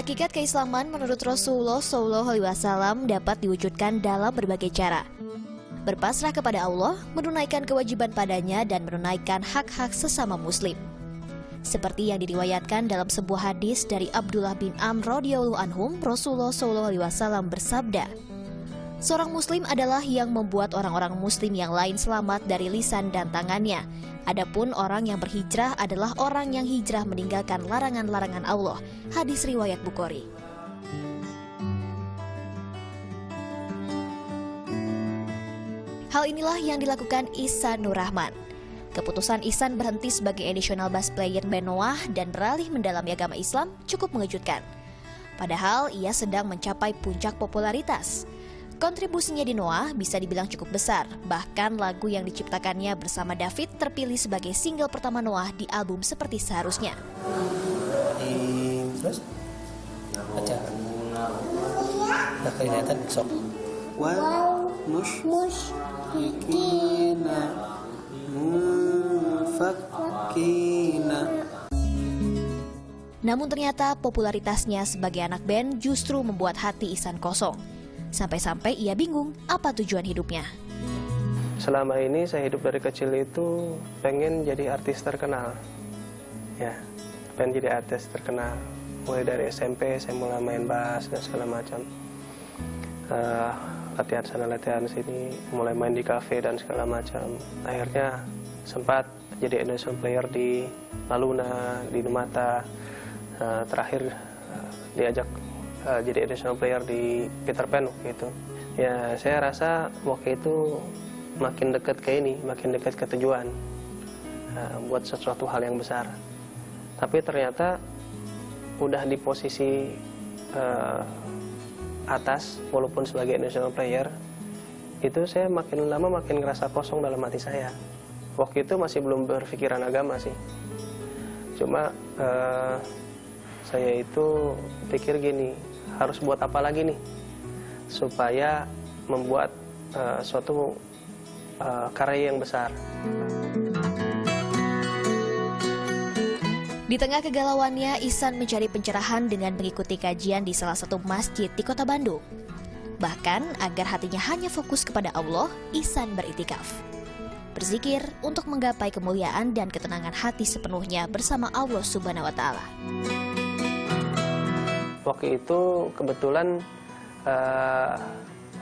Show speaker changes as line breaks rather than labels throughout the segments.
Hakikat keislaman menurut Rasulullah SAW dapat diwujudkan dalam berbagai cara. Berpasrah kepada Allah, menunaikan kewajiban padanya dan menunaikan hak-hak sesama muslim. Seperti yang diriwayatkan dalam sebuah hadis dari Abdullah bin Amr radhiyallahu anhum, Rasulullah SAW bersabda, "Seorang muslim adalah yang membuat orang-orang muslim yang lain selamat dari lisan dan tangannya. Adapun orang yang berhijrah adalah orang yang hijrah meninggalkan larangan-larangan Allah." Hadis riwayat Bukhari. Hal inilah yang dilakukan Ihsan Nur Rahman. Keputusan Ihsan berhenti sebagai additional bass player band Noah dan beralih mendalami agama Islam cukup mengejutkan. Padahal ia sedang mencapai puncak popularitas. Kontribusinya di Noah bisa dibilang cukup besar. Bahkan lagu yang diciptakannya bersama David terpilih sebagai single pertama Noah di album Seperti Seharusnya.
Terus baca nggak kelihatan sok musyikina fakina.
Namun ternyata popularitasnya sebagai anak band justru membuat hati Ihsan kosong. Sampai-sampai ia bingung apa tujuan hidupnya.
Selama ini saya hidup dari kecil itu pengen jadi artis terkenal. Ya, pengen jadi artis terkenal. Mulai dari SMP saya mulai main bass dan segala macam. Latihan sana latihan sini, mulai main di kafe dan segala macam. Akhirnya sempat jadi Indonesian player di Maluna, di Numata. Terakhir diajak jadi additional player di Peter Pan gitu. Ya, saya rasa waktu itu makin dekat ke ini, makin dekat ke tujuan, buat sesuatu hal yang besar. Tapi ternyata udah di posisi atas, walaupun sebagai national player, itu saya makin lama makin ngerasa kosong dalam hati saya. Waktu itu masih belum berpikiran agama sih. Cuma saya itu pikir gini, harus buat apa lagi nih supaya membuat suatu karya yang besar.
Di tengah kegalauannya, Ihsan mencari pencerahan dengan mengikuti kajian di salah satu masjid di kota Bandung. Bahkan agar hatinya hanya fokus kepada Allah, Ihsan beritikaf. Berzikir untuk menggapai kemuliaan dan ketenangan hati sepenuhnya bersama Allah Subhanahu wa Ta'ala.
Waktu itu kebetulan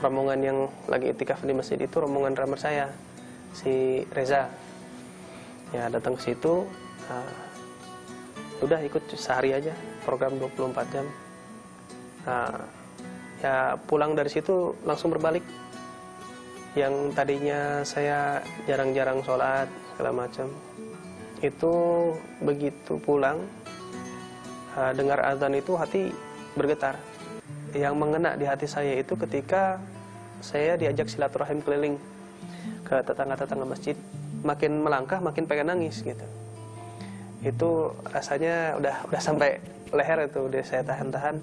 rombongan yang lagi itikaf di masjid itu rombongan drummer saya, si Reza. Ya, datang ke situ, udah ikut sehari aja, program 24 jam. Ya pulang dari situ langsung berbalik. Yang tadinya saya jarang-jarang sholat segala macam, itu begitu pulang dengar azan itu hati bergetar. Yang mengena di hati saya itu ketika saya diajak silaturahim keliling ke tetangga-tetangga masjid, makin melangkah makin pengen nangis gitu. Itu rasanya udah sampai leher itu, udah saya tahan-tahan.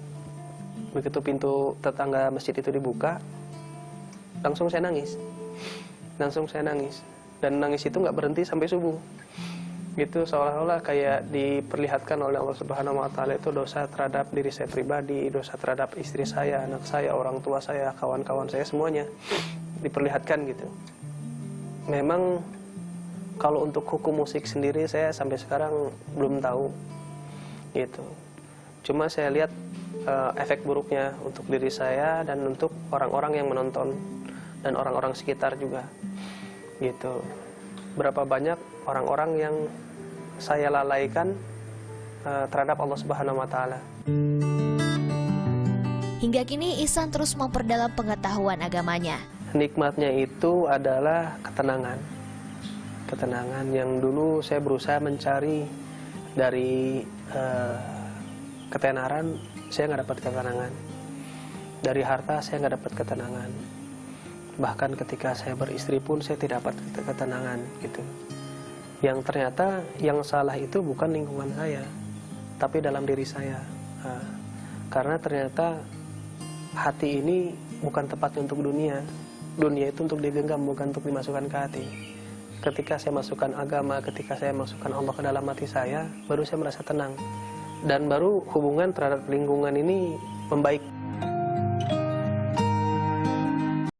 Begitu pintu tetangga masjid itu dibuka, langsung saya nangis. Dan nangis itu nggak berhenti sampai subuh. Gitu, seolah-olah kayak diperlihatkan oleh Allah Subhanahu wa Ta'ala itu dosa terhadap diri saya pribadi, dosa terhadap istri saya, anak saya, orang tua saya, kawan-kawan saya, semuanya diperlihatkan gitu. Memang kalau untuk hukum musik sendiri saya sampai sekarang belum tahu gitu. Cuma saya lihat efek buruknya untuk diri saya dan untuk orang-orang yang menonton dan orang-orang sekitar juga gitu. Berapa banyak orang-orang yang saya lalaikan terhadap Allah Subhanahu wa Ta'ala.
Hingga kini Ihsan terus memperdalam pengetahuan agamanya.
Nikmatnya itu adalah ketenangan. Ketenangan yang dulu saya berusaha mencari dari ketenaran, saya nggak dapat ketenangan. Dari harta saya nggak dapat ketenangan. Bahkan ketika saya beristri pun saya tidak dapat ketenangan gitu. Yang ternyata yang salah itu bukan lingkungan saya, tapi dalam diri saya. Karena ternyata hati ini bukan tempatnya untuk dunia. Dunia itu untuk digenggam, bukan untuk dimasukkan ke hati. Ketika saya masukkan agama, ketika saya masukkan Allah ke dalam hati saya, baru saya merasa tenang. dan baru hubungan terhadap lingkungan ini membaik.